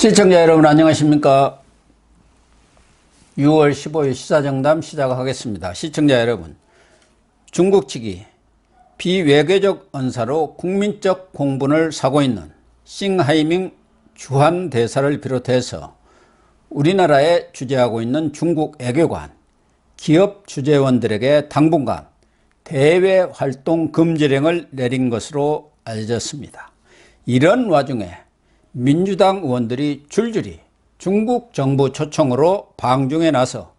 시청자 여러분 안녕하십니까? 6월 15일 시사정담 시작하겠습니다. 시청자 여러분, 중국 측이 비외교적 언사로 국민적 공분을 사고 있는 싱하이밍 주한 대사를 비롯해서 우리나라에 주재하고 있는 중국 외교관, 기업 주재원들에게 당분간 대외 활동 금지령을 내린 것으로 알려졌습니다. 이런 와중에 민주당 의원들이 줄줄이 중국 정부 초청으로 방중에 나서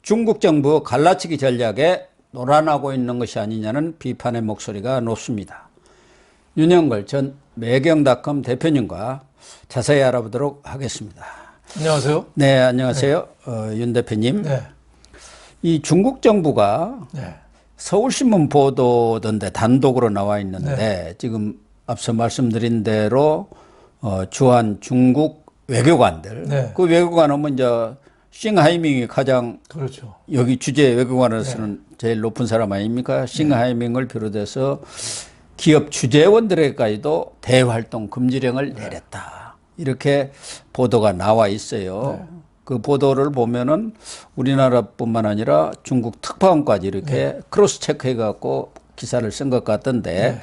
중국 정부 갈라치기 전략에 놀아나고 있는 것이 아니냐는 비판의 목소리가 높습니다. 윤영걸 전 매경닷컴 대표님과 자세히 알아보도록 하겠습니다. 안녕하세요. 네, 안녕하세요. 윤 대표님. 네. 이 중국 정부가 서울신문 보도던데 단독으로 나와 있는데 지금 앞서 말씀드린 대로 주한 중국 외교관들, 그 외교관은 먼저 싱하이밍이 가장 그렇죠. 여기 주재 외교관으로서는 제일 높은 사람 아닙니까? 싱하이밍을 비롯해서 기업 주재원들에게까지도 대활동 금지령을 내렸다. 이렇게 보도가 나와 있어요. 그 보도를 보면은 우리나라뿐만 아니라 중국 특파원까지 이렇게 크로스 체크해 갖고 기사를 쓴 것 같던데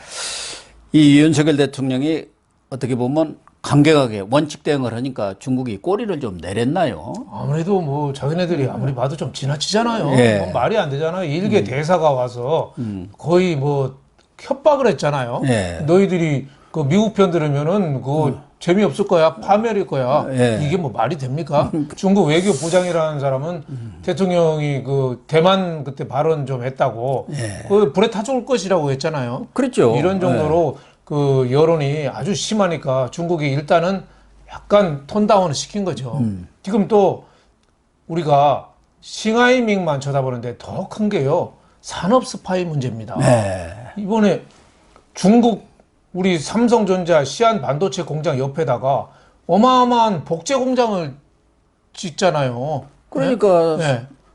이 윤석열 대통령이 어떻게 보면 강경하게 원칙 대응을 하니까 중국이 꼬리를 좀 내렸나요? 아무래도 뭐 자기네들이 아무리 봐도 좀 지나치잖아요. 뭐 말이 안 되잖아요. 일개 대사가 와서 거의 뭐 협박을 했잖아요. 너희들이 그 미국 편 들으면은 그거 재미없을 거야. 파멸일 거야. 이게 뭐 말이 됩니까? 중국 외교부장이라는 사람은 대통령이 그 대만 그때 발언 좀 했다고 그 불에 타 죽을 것이라고 했잖아요. 그렇죠. 이런 정도로 그 여론이 아주 심하니까 중국이 일단은 약간 톤다운을 시킨 거죠. 지금 또 우리가 싱하이밍만 쳐다보는데 더 큰 게요. 산업 스파이 문제입니다. 이번에 중국 우리 삼성전자 시안 반도체 공장 옆에다가 어마어마한 복제 공장을 짓잖아요. 그러니까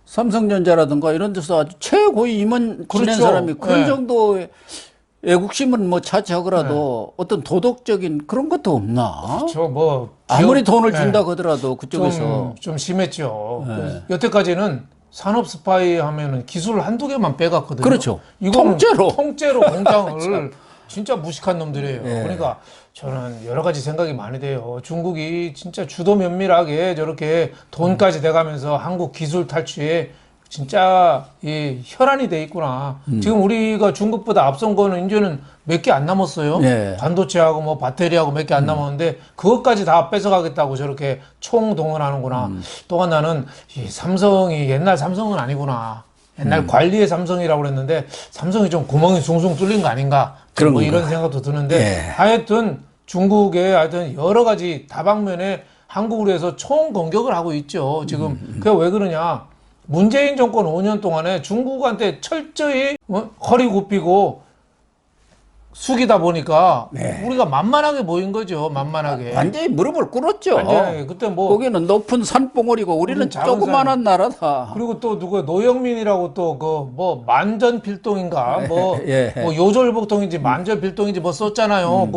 삼성전자라든가 이런 데서 아주 최고위 임원 지낸 사람이 그런 정도의 애국심은 뭐 차치하더라도 어떤 도덕적인 그런 것도 없나? 그렇죠. 뭐 아무리 돈을 준다 하더라도 그쪽에서 좀 심했죠. 여태까지는 산업 스파이 하면은 기술 한두 개만 빼갔거든요. 그렇죠. 이거는 통째로 공장을 진짜 무식한 놈들이에요. 그러니까 저는 여러 가지 생각이 많이 돼요. 중국이 진짜 주도 면밀하게 저렇게 돈까지 대가면서 한국 기술 탈취에 진짜 이 혈안이 돼 있구나. 지금 우리가 중국보다 앞선 거는 이제는 몇 개 안 남았어요. 반도체하고 뭐 배터리하고 몇 개 안 남았는데 그것까지 다 뺏어가겠다고 저렇게 총동원하는구나. 또 하나는 이 삼성이 옛날 삼성은 아니구나. 옛날 관리의 삼성이라고 그랬는데 삼성이 좀 구멍이 숭숭 뚫린 거 아닌가. 그런 뭐 이런 생각도 드는데 하여튼 중국의 하여튼 여러 가지 다방면에 한국으로 해서 총 공격을 하고 있죠. 지금 그게 왜 그러냐. 문재인 정권 5년 동안에 중국한테 철저히 허리 굽히고 숙이다 보니까 우리가 만만하게 보인 거죠. 만만하게. 완전히 무릎을 꿇었죠. 완전히 그때 뭐 거기는 높은 산봉우리고 우리는 조그만한 나라다. 그리고 또 누가 노영민이라고 또 그 뭐 만전필동인가 뭐 요절복통인지 만전필동인지 뭐 썼잖아요.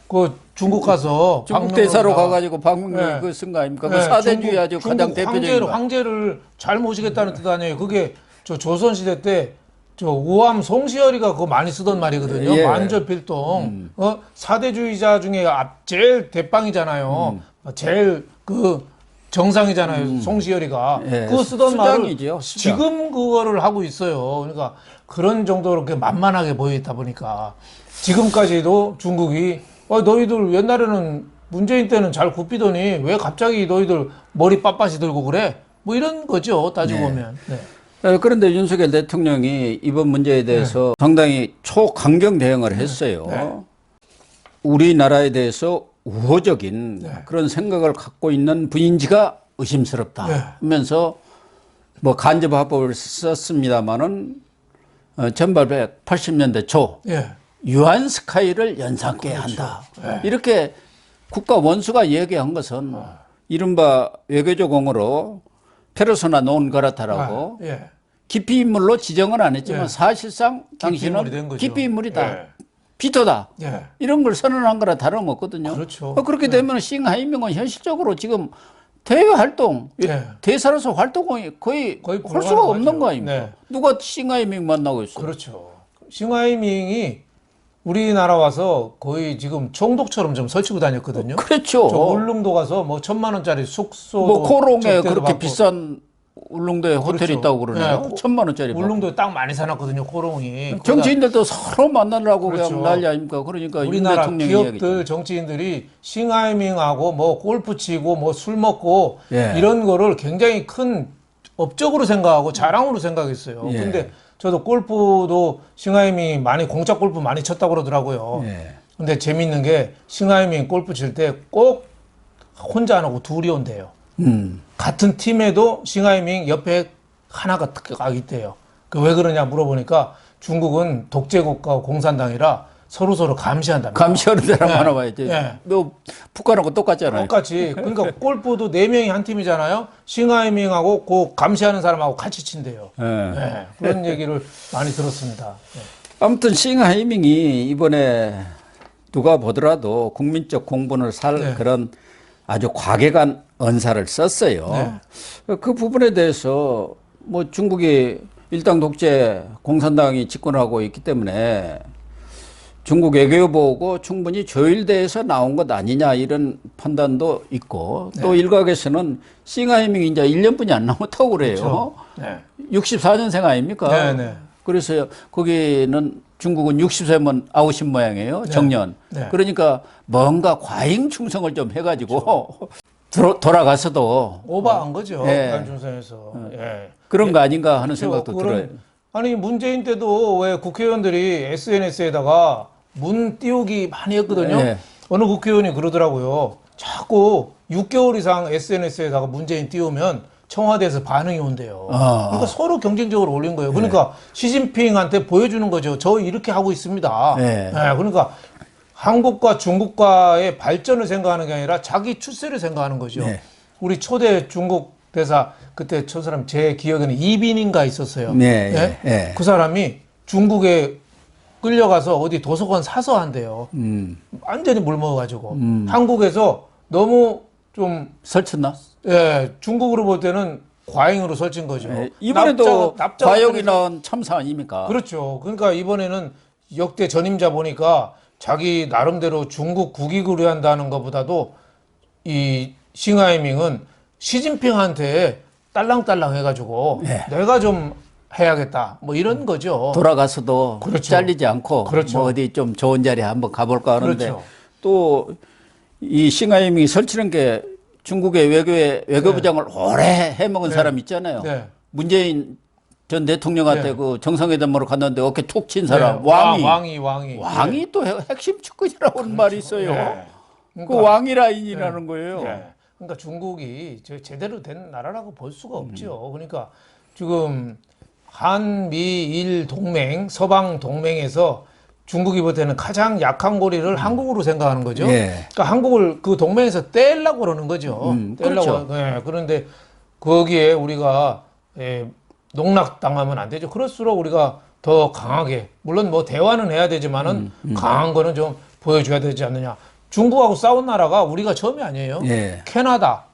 그 중국 가서 중국 대사로 가가지고 방문객 그 쓴 거 아닙니까? 그 사대주의 아주 가장 대표적인 거. 황제를 잘 모시겠다는 뜻 아니에요. 그게 저 조선시대 때 저 우암 송시열이가 그거 많이 쓰던 말이거든요. 만전필동. 사대주의자 중에 제일 대빵이잖아요. 제일 그 정상이잖아요. 송시열이가. 그거 쓰던 말을 지금 그거를 하고 있어요. 그러니까 그런 정도로 만만하게 보이다 보니까 지금까지도 중국이 너희들 옛날에는 문재인 때는 잘 굽히더니 왜 갑자기 너희들 머리 빳빳이 들고 그래? 뭐 이런 거죠. 따지고 보면. 그런데 윤석열 대통령이 이번 문제에 대해서 상당히 초강경 대응을 했어요. 우리나라에 대해서 우호적인 그런 생각을 갖고 있는 분인지가 의심스럽다 하면서 뭐 간접화법을 썼습니다마는 1880년대 초 유한 스카이를 연상케 한다. 이렇게 국가 원수가 얘기한 것은 이른바 외교적 용어로 페르소나 논 그라타라고 기피 인물로 지정은 안 했지만 사실상 당신은 기피 인물이다. 비토다. 예. 이런 걸 선언한 거나 다름없거든요. 그렇죠. 그렇게 되면 싱하이밍은 현실적으로 지금 대외 활동, 네. 대사로서 활동이 거의 할 수가 불가능하죠. 없는 거 아닙니까? 네. 누가 싱하이밍 만나고 있어요? 그렇죠. 싱하이밍이 우리나라 와서 거의 지금 총독처럼 좀 설치고 다녔거든요. 그렇죠. 저 울릉도 가서 뭐 1,000만 원짜리 숙소 뭐 코롱에 접대도 그렇게 받고. 비싼 울릉도에 호텔이 그렇죠. 있다고 그러네요. 네, 1,000만 원짜리. 울릉도에 땅 많이 사놨거든요. 코롱이. 정치인들도 서로 만나려고 그렇죠. 그냥 난리 아닙니까? 그러니까 윤 우리나라 대통령이 기업들 이야기죠. 정치인들이 싱하이밍하고 뭐 골프 치고 뭐 술 먹고 예. 이런 거를 굉장히 큰 업적으로 생각하고 자랑으로 생각했어요. 예. 근데 저도 골프도 싱하이밍이 많이 공짜 골프 많이 쳤다고 그러더라고요. 예. 근데 재밌는 게 싱하이밍 골프 칠 때 꼭 혼자 안 하고 둘이 온대요. 같은 팀에도 싱하이밍 옆에 하나가 딱 있대요. 그 왜 그러냐 물어보니까 중국은 독재국가 공산당이라 서로 감시한답니다. 감시하는 사람 네. 하나 봐야지. 네. 너 북한하고 똑같잖아요. 똑같이. 그러니까 골프도 4명이 한 팀이잖아요. 싱하이밍하고 그 감시하는 사람하고 같이 친대요. 예. 네. 그런 얘기를 많이 들었습니다. 네. 아무튼 싱하이밍이 이번에 누가 보더라도 국민적 공분을 살 네. 그런 아주 과격한 언사를 썼어요. 그 부분에 대해서 뭐 중국이 일당 독재 공산당이 집권하고 있기 때문에 중국 외교부고 충분히 조율돼서 나온 것 아니냐 이런 판단도 있고 또 일각에서는 싱하이밍이 이제 1년뿐이 안 남았다고 그래요. 네. 64년생 아닙니까? 네, 네. 그래서 거기는 중국은 60세면 아웃인 모양이에요. 정년. 네. 그러니까 뭔가 과잉 충성을 좀 해가지고 돌아가서도 오버한 거죠. 예. 북한중선에서. 예. 그런 거 아닌가 하는 그렇죠. 생각도 들어요. 아니 문재인 때도 왜 국회의원들이 SNS에다가 문 띄우기 많이 했거든요. 네. 어느 국회의원이 그러더라고요. 자꾸 6개월 이상 SNS에다가 문재인 띄우면 청와대에서 반응이 온대요. 그러니까 서로 경쟁적으로 올린 거예요. 그러니까 시진핑한테 보여주는 거죠. 저 이렇게 하고 있습니다. 네. 그러니까 한국과 중국과의 발전을 생각하는 게 아니라 자기 출세를 생각하는 거죠. 네. 우리 초대 중국 대사 그때 저 사람 제 기억에는 이빈인가 있었어요. 네, 네. 그 사람이 중국에 끌려가서 어디 도서관 사서 한대요. 완전히 물먹어가지고 한국에서 너무 좀 설쳤나? 중국으로 볼 때는 과잉으로 설친 거죠. 이번에도 납작 과욕이 납작해서- 나온 참사 아닙니까? 그렇죠. 그러니까 이번에는 역대 전임자 보니까 자기 나름대로 중국 국익을 위한다는 것보다도 이 싱하이밍은 시진핑한테 딸랑딸랑 해가지고 내가 좀 해야겠다. 뭐 이런 거죠. 돌아가서도 그렇죠. 잘리지 않고 그렇죠. 뭐 어디 좀 좋은 자리에 한번 가볼까 하는데 그렇죠. 또 이 싱하이밍이 설치는 게 중국의 외교부장을 오래 해먹은 사람 있잖아요. 네. 문재인 전 대통령한테 네. 그 정상회담으로 갔는데 어깨 툭 친 사람 네. 왕이 왕이. 또 핵심 측근이라고 하는 말이 있어요. 네. 그 왕이 라인이라는 거예요. 그러니까 중국이 제대로 된 나라라고 볼 수가 없죠. 그러니까 지금 한미일 동맹, 서방 동맹에서 중국이 볼 때는 가장 약한 고리를 한국으로 생각하는 거죠. 그러니까 한국을 그 동맹에서 떼려고 그러는 거죠. 그렇죠. 그런데 거기에 우리가 농락당하면 안 되죠. 그럴수록 우리가 더 강하게, 물론 뭐 대화는 해야 되지만은 강한 거는 좀 보여줘야 되지 않느냐. 중국하고 싸운 나라가 우리가 처음이 아니에요. 캐나다.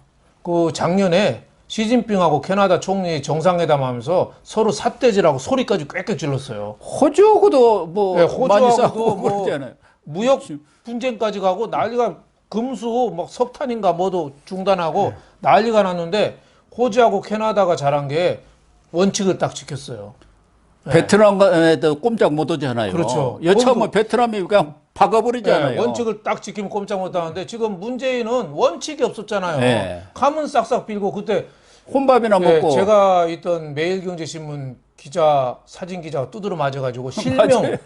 그 작년에 시진핑하고 캐나다 총리 정상회담하면서 서로 삿대질하고 소리까지 꽥꽥 질렀어요. 호주하고도 뭐 많이 호주하고도 싸우고 뭐 그러잖아요. 무역 분쟁까지 가고 난리가 금수 막 석탄인가 뭐도 중단하고 난리가 났는데 호주하고 캐나다가 잘한 게 원칙을 딱 지켰어요. 베트남에도 꼼짝 못 하잖아요. 그렇죠. 여차하면 베트남이 그냥 박아버리잖아요. 원칙을 딱 지키면 꼼짝 못 하는데 지금 문재인은 원칙이 없었잖아요. 네. 가문 싹싹 빌고 그때 혼밥이나 먹고 제가 있던 매일경제신문 기자 사진 기자가 두드려 맞아가지고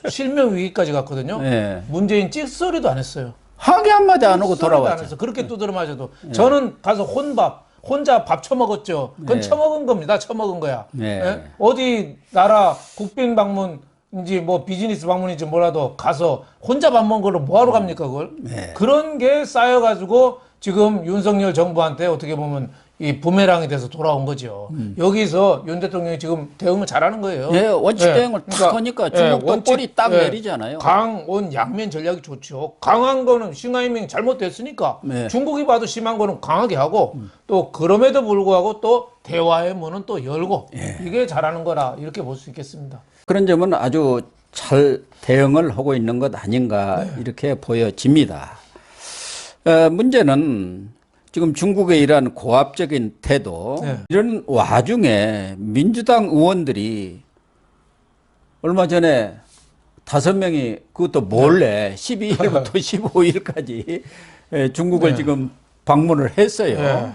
실명 위기까지 갔거든요. 문재인 찌소리도 안 했어요. 항의 한마디 안 하고 찌소리도 안 돌아왔죠. 했어요. 그렇게 두드려 맞아도 저는 가서 혼자 밥 처먹었죠. 그건 처먹은 겁니다. 처먹은 거야. 어디 나라 국빈 방문인지 뭐 비즈니스 방문인지 몰라도 가서 혼자 밥 먹은 걸로 뭐하러 갑니까 그걸? 그런 게 쌓여가지고 지금 윤석열 정부한테 어떻게 보면 이 부메랑이 돼서 돌아온 거죠. 여기서 윤 대통령이 지금 대응을 잘하는 거예요. 예, 원칙 예, 대응을 탁 하니까 중국도 원칙, 꼬리 딱 예, 내리잖아요. 강원 양면 전략이 좋죠. 강한 거는 싱하이밍 잘못됐으니까 네. 중국이 봐도 심한 거는 강하게 하고 또 그럼에도 불구하고 또 대화의 문은 또 열고 이게 잘하는 거라 이렇게 볼 수 있겠습니다. 그런 점은 아주 잘 대응을 하고 있는 것 아닌가 이렇게 보여집니다. 문제는 지금 중국의 이러한 고압적인 태도, 이런 와중에 민주당 의원들이 얼마 전에 5명이 그것도 몰래 12일부터 15일까지 중국을 지금 방문을 했어요.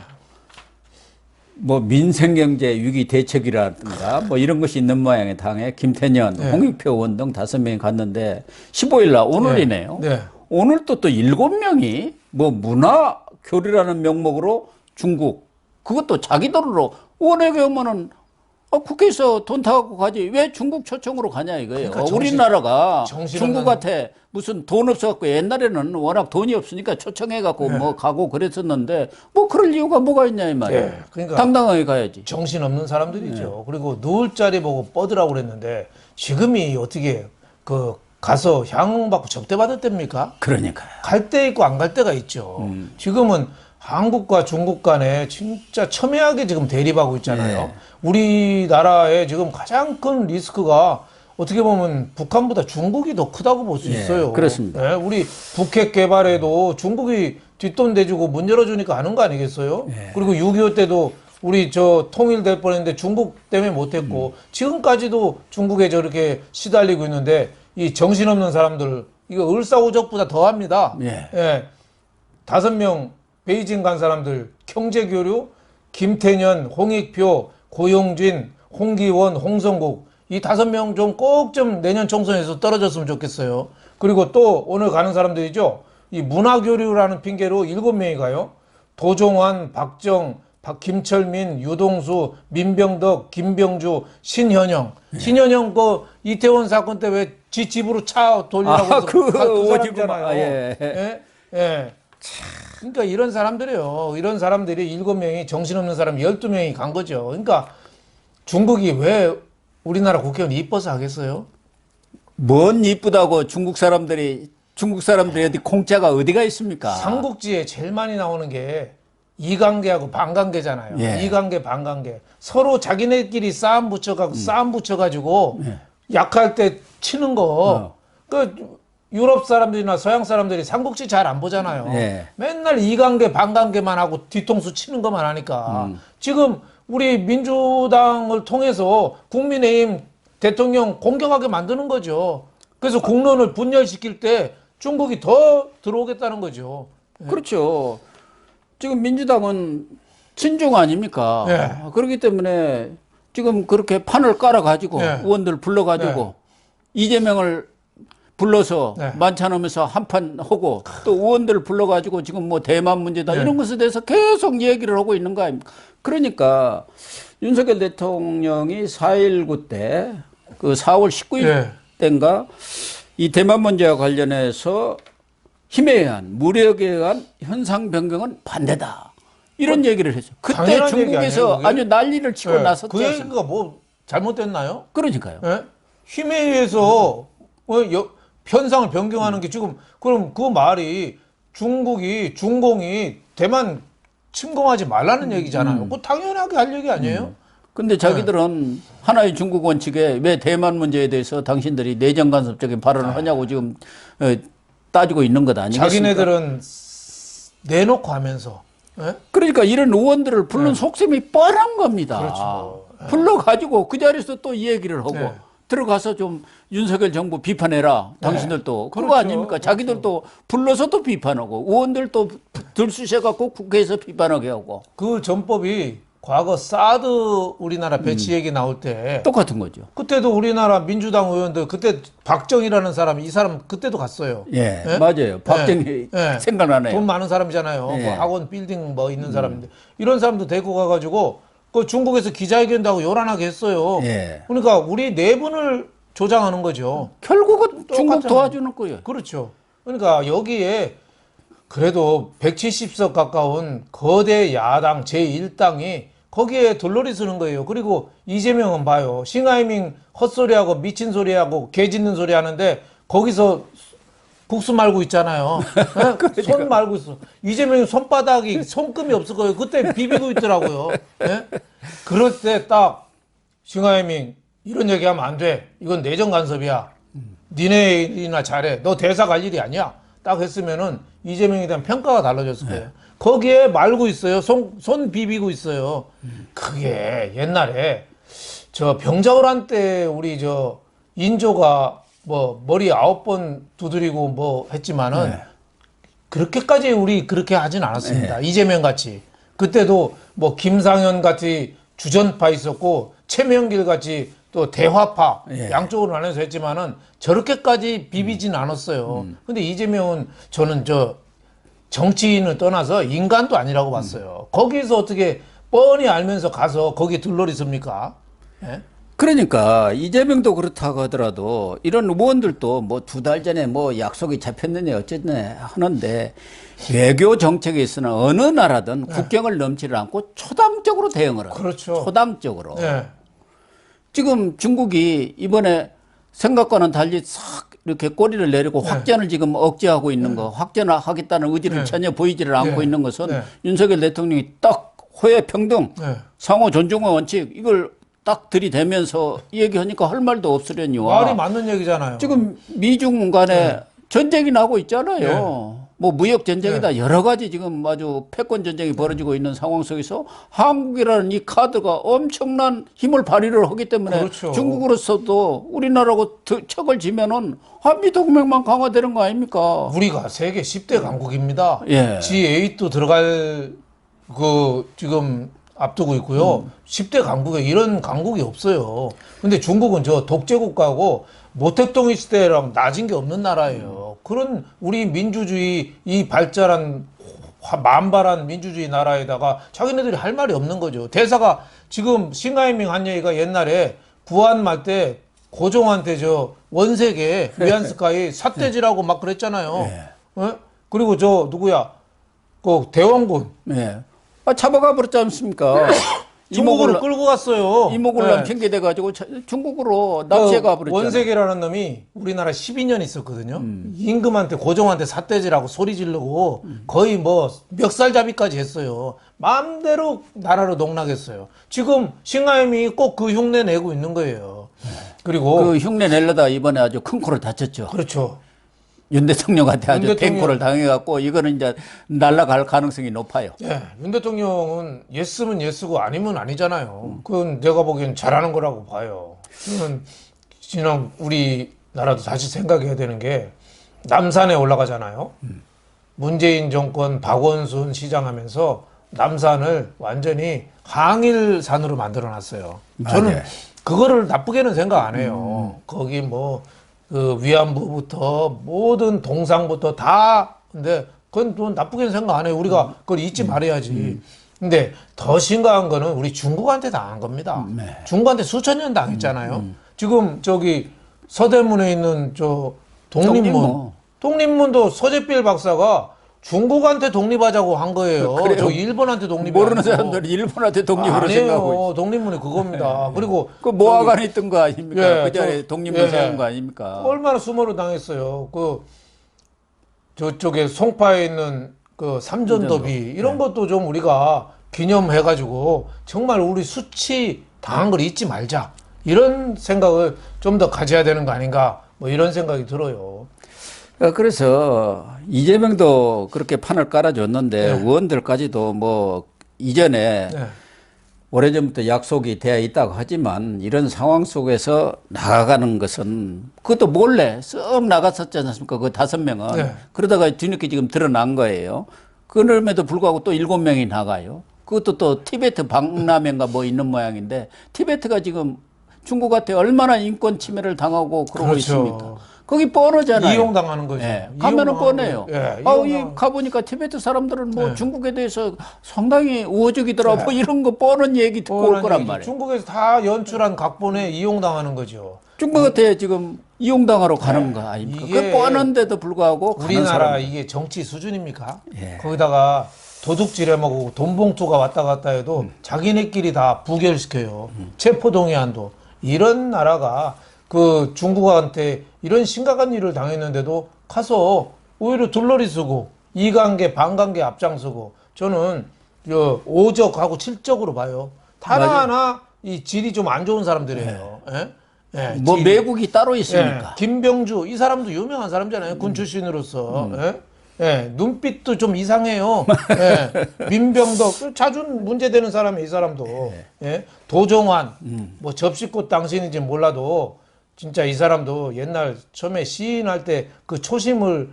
뭐 민생경제 위기 대책이라든가 뭐 이런 것이 있는 모양의 당에 김태년, 홍익표 의원 등 5명이 갔는데 15일 날 오늘이네요. 오늘 또 7명이 뭐 문화 교류라는 명목으로 중국, 그것도 자기 돈으로 의원에게 오면은 국회에서 돈 타갖고 가지 왜 중국 초청으로 가냐 이거예요. 그러니까 우리나라가 정신 중국한테 무슨 돈 없어갖고 옛날에는 워낙 돈이 없으니까 초청해갖고 뭐 가고 그랬었는데 뭐 그럴 이유가 뭐가 있냐 이 말이에요. 그러니까 당당하게 가야지. 정신없는 사람들이죠. 그리고 누울 자리 보고 뻗으라고 그랬는데 지금이 어떻게 그 가서 향응 받고 접대받을 때입니까? 그러니까요. 갈 때 있고 안 갈 때가 있죠. 지금은 한국과 중국 간에 진짜 첨예하게 지금 대립하고 있잖아요. 우리나라의 지금 가장 큰 리스크가 어떻게 보면 북한보다 중국이 더 크다고 볼 수 있어요. 그렇습니다. 우리 북핵 개발에도 중국이 뒷돈 대주고 문 열어주니까 하는 거 아니겠어요? 그리고 6.25 때도 우리 저 통일될 뻔했는데 중국 때문에 못했고 지금까지도 중국에 저렇게 시달리고 있는데 이 정신없는 사람들 이거 을사오적보다 더합니다. 5명 베이징 간 사람들 경제교류 김태년, 홍익표, 고용진, 홍기원, 홍성국 이 5명 좀 꼭 좀 내년 총선에서 떨어졌으면 좋겠어요. 그리고 또 오늘 가는 사람들이죠. 이 문화교류라는 핑계로 7명이 가요. 도종환, 박정, 김철민, 유동수, 민병덕, 김병주, 신현영. 신현영 그 이태원 사건 때 왜 지 집으로 차 돌리라고 해서 그 사람이잖아요. 그러니까 이런 사람들이요. 이런 사람들이 7명이 정신없는 사람 12명이 간 거죠. 그러니까 중국이 왜 우리나라 국회의원 이뻐서 하겠어요? 뭔 이쁘다고 중국 사람들이 어디 공짜가 어디가 있습니까? 삼국지에 제일 많이 나오는 게 이관계하고 반관계잖아요. 이관계, 반관계. 서로 자기네끼리 싸움 붙여가지고 약할 때 치는 거. 그 유럽 사람들이나 서양 사람들이 삼국지 잘 안 보잖아요. 맨날 이관계, 반관계만 하고 뒤통수 치는 것만 하니까. 지금 우리 민주당을 통해서 국민의힘 대통령 공격하게 만드는 거죠. 그래서 국론을 분열시킬 때 중국이 더 들어오겠다는 거죠. 그렇죠. 지금 민주당은 친중 아닙니까? 그렇기 때문에 지금 그렇게 판을 깔아가지고 의원들 불러가지고 이재명을 불러서 만찬하면서 한판 하고 또 의원들 불러가지고 지금 뭐 대만 문제다 이런 것에 대해서 계속 얘기를 하고 있는 거 아닙니까? 그러니까 윤석열 대통령이 4.19 때 그 4월 19일 때인가 이 대만 문제와 관련해서 힘에 의한 무력에 의한 현상 변경은 반대다. 이런 얘기를 했어요. 그때 중국에서 아주 난리를 치고 나섰죠. 그 얘기가 뭐 잘못됐나요? 그러니까요. 힘에 의해서 현상을 변경하는 게 지금 그럼 그 말이 중공이 대만 침공하지 말라는 얘기잖아요. 그거 당연하게 할 얘기 아니에요? 근데 자기들은 하나의 중국 원칙에 왜 대만 문제에 대해서 당신들이 내정 간섭적인 발언을 하냐고 지금 따지고 있는 것 아니겠습니까? 자기네들은 내놓고 하면서. 그러니까 이런 의원들을 부른 속셈이 뻔한 겁니다. 그렇죠. 불러가지고 그 자리에서 또 이 얘기를 하고 들어가서 좀 윤석열 정부 비판해라. 당신들도. 그거 아닙니까? 자기들도 불러서 또 비판하고 의원들도 들쑤셔갖고 국회에서 비판하게 하고. 그 전법이 과거 사드 우리나라 배치 얘기 나올 때 똑같은 거죠. 그때도 우리나라 민주당 의원들 그때 박정희라는 사람 이 사람 그때도 갔어요. 맞아요. 박정희 생각나네요. 돈 많은 사람이잖아요. 뭐 학원 빌딩 뭐 있는 사람인데 이런 사람도 데리고 가가지고 그 중국에서 기자회견도 하고 요란하게 했어요. 그러니까 우리 내분을 조장하는 거죠. 결국은 중국 도와주는 거예요. 그렇죠. 그러니까 여기에 그래도 170석 가까운 거대 야당 제1당이 거기에 돌놀이 쓰는 거예요. 그리고 이재명은 봐요. 싱하이밍 헛소리하고 미친 소리하고 개 짖는 소리 하는데 거기서 국수 말고 있잖아요. 예? 손 말고 있어. 이재명이 손바닥이 손금이 없을 거예요. 그때 비비고 있더라고요. 예? 그럴 때 딱 싱하이밍 이런 얘기하면 안 돼. 이건 내정 간섭이야. 니네 일이나 잘해. 너 대사 갈 일이 아니야. 딱 했으면은 이재명에 대한 평가가 달라졌을 거예요. 거기에 말고 있어요. 손 비비고 있어요. 그게 옛날에 저 병자호란 때 우리 저 인조가 뭐 머리 9번 두드리고 뭐 했지만은 그렇게까지 우리 그렇게 하진 않았습니다. 이재명 같이. 그때도 뭐 김상현 같이 주전파 있었고 최명길 같이 또 대화파 양쪽으로 나눠서 했지만은 저렇게까지 비비진 않았어요. 근데 이재명은 저는 저 정치인을 떠나서 인간도 아니라고 봤어요. 거기서 어떻게 뻔히 알면서 가서 거기 들러리 씁니까? 예? 그러니까 이재명도 그렇다고 하더라도 이런 의원들도 뭐 2달 전에 뭐 약속이 잡혔느냐 어쨌네 하는데 외교 정책에 있어는 어느 나라든 국경을 넘지를 않고 초당적으로 대응을 해요. 그렇죠. 초당적으로. 예. 지금 중국이 이번에 생각과는 달리 싹 이렇게 꼬리를 내리고 확전을 지금 억제하고 있는 거, 확전을 하겠다는 의지를 전혀 보이지를 않고 있는 것은 윤석열 대통령이 딱 호혜 평등, 상호 존중의 원칙 이걸 딱 들이대면서 얘기하니까 할 말도 없으려니와 말이 맞는 얘기잖아요. 지금 미중 간에 전쟁이 나고 있잖아요. 뭐 무역 전쟁이다 여러 가지 지금 아주 패권 전쟁이 벌어지고 있는 상황 속에서 한국이라는 이 카드가 엄청난 힘을 발휘를 하기 때문에 그렇죠. 중국으로서도 우리나라하고 척을 지면은 한미 동맹만 강화되는 거 아닙니까? 우리가 세계 10대 강국입니다. 예. G8도 들어갈 그 지금 앞두고 있고요. 10대 강국에 이런 강국이 없어요. 근데 중국은 저 독재국가고 모택동 있을 때랑 낮은 게 없는 나라예요. 그런 우리 민주주의 이 발전한 만발한 민주주의 나라에다가 자기네들이 할 말이 없는 거죠. 대사가 지금 싱하이밍 한 얘기가 옛날에 구한 말 때 고종한테 저 원세계 위안스카이 삿대질하고 막 그랬잖아요. 어? 그리고 저 누구야? 그 대원군. 예. 아, 잡아가 버렸지 않습니까? 중국으로 끌고 갔어요. 이모군란 핑계대가지고 중국으로 납치해 가버렸잖아요. 원세계라는 놈이 우리나라 12년 있었거든요. 임금한테 고종한테 삿대질하고 소리 지르고 거의 뭐 멱살잡이까지 했어요. 마음대로 나라로 농락했어요. 지금 싱하이밍이 꼭 그 흉내 내고 있는 거예요. 그리고 그 흉내 내려다 이번에 아주 큰 코를 다쳤죠. 그렇죠. 윤 대통령한테 아주 윤 대통령. 탱코를 당해갖고 이거는 이제 날아갈 가능성이 높아요. 예, 윤 대통령은 예스면 예스고 아니면 아니잖아요. 그건 내가 보기엔 잘하는 거라고 봐요. 그건 지난 우리나라도 다시 생각해야 되는 게 남산에 올라가잖아요. 문재인 정권 박원순 시장하면서 남산을 완전히 항일산으로 만들어놨어요. 저는 맞아요. 그거를 나쁘게는 생각 안 해요. 거기 뭐 그 위안부부터 모든 동상부터 다 근데 그건 또 나쁘게는 생각 안 해요. 우리가 그걸 잊지 말아야지. 근데 더 심각한 거는 우리 중국한테 당한 겁니다. 중국한테 수천 년 당했잖아요. 지금 저기 서대문에 있는 저 독립문. 독립문도 서재필 박사가 중국한테 독립하자고 한 거예요. 그래요? 저 일본한테 독립이 모르는 아니고. 사람들이 일본한테 독립으로 아니에요. 생각하고 있어요. 독립문이 그겁니다. 그리고 그 모아관에 있던 거 아닙니까? 예, 그 자리에 독립문 예. 세운 거 아닙니까? 얼마나 수모를 당했어요. 그 저쪽에 송파에 있는 그 삼전도비 이런 것도 좀 우리가 기념해가지고 정말 우리 수치 당한 걸 잊지 말자 이런 생각을 좀 더 가져야 되는 거 아닌가 뭐 이런 생각이 들어요. 그래서 이재명도 그렇게 판을 깔아줬는데 의원들까지도 뭐 이전에 네. 오래전부터 약속이 되어 있다고 하지만 이런 상황 속에서 나가가는 것은 그것도 몰래 쓱 나갔었지 않습니까? 그 5명은. 네. 그러다가 뒤늦게 지금 드러난 거예요. 그럼에도 불구하고 또 7명이 나가요. 그것도 또 티베트 박람회인가 뭐 있는 모양인데 티베트가 지금 중국한테 얼마나 인권 침해를 당하고 그러고 그렇죠. 있습니까? 거기 뻔하잖아요. 이용당하는 거죠. 예, 가면은 이용당하는 뻔해요. 거예요. 예, 이 가보니까 티베트 사람들은 뭐 중국에 대해서 상당히 우호적이더라 뭐 이런 거 뻔한 얘기 듣고 올 거란 얘기죠. 말이에요. 중국에서 다 연출한 각본에 이용당하는 거죠. 중국한테 지금 이용당하러 가는 거 아닙니까? 이게 그 뻔한데도 불구하고 가는 우리나라 사람. 이게 정치 수준입니까? 예. 거기다가 도둑질해 먹고 돈 봉투가 왔다 갔다 해도 자기네끼리 다 부결시켜요. 체포동의안도. 이런 나라가 그 중국한테 이런 심각한 일을 당했는데도 가서 오히려 둘러리 쓰고 이관계 반관계 앞장서고 저는 오적하고 칠적으로 봐요. 하나하나 이 질이 좀 안 좋은 사람들이에요. 예? 예, 뭐 질이. 매국이 따로 있습니까? 예, 김병주 이 사람도 유명한 사람이잖아요. 군 출신으로서. 예? 예, 눈빛도 좀 이상해요. 예, 민병덕 자주 문제되는 사람이 이 사람도. 예, 도정환 뭐 접시꽃 당신인지 몰라도 진짜 이 사람도 옛날 처음에 시인할 때 그 초심을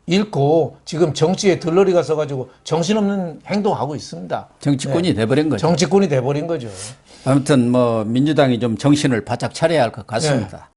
잃고 지금 정치에 들러리가 서가지고 정신없는 행동하고 있습니다. 정치권이 돼버린 거죠. 정치꾼이 돼버린 거죠. 아무튼 뭐 민주당이 좀 정신을 바짝 차려야 할 것 같습니다.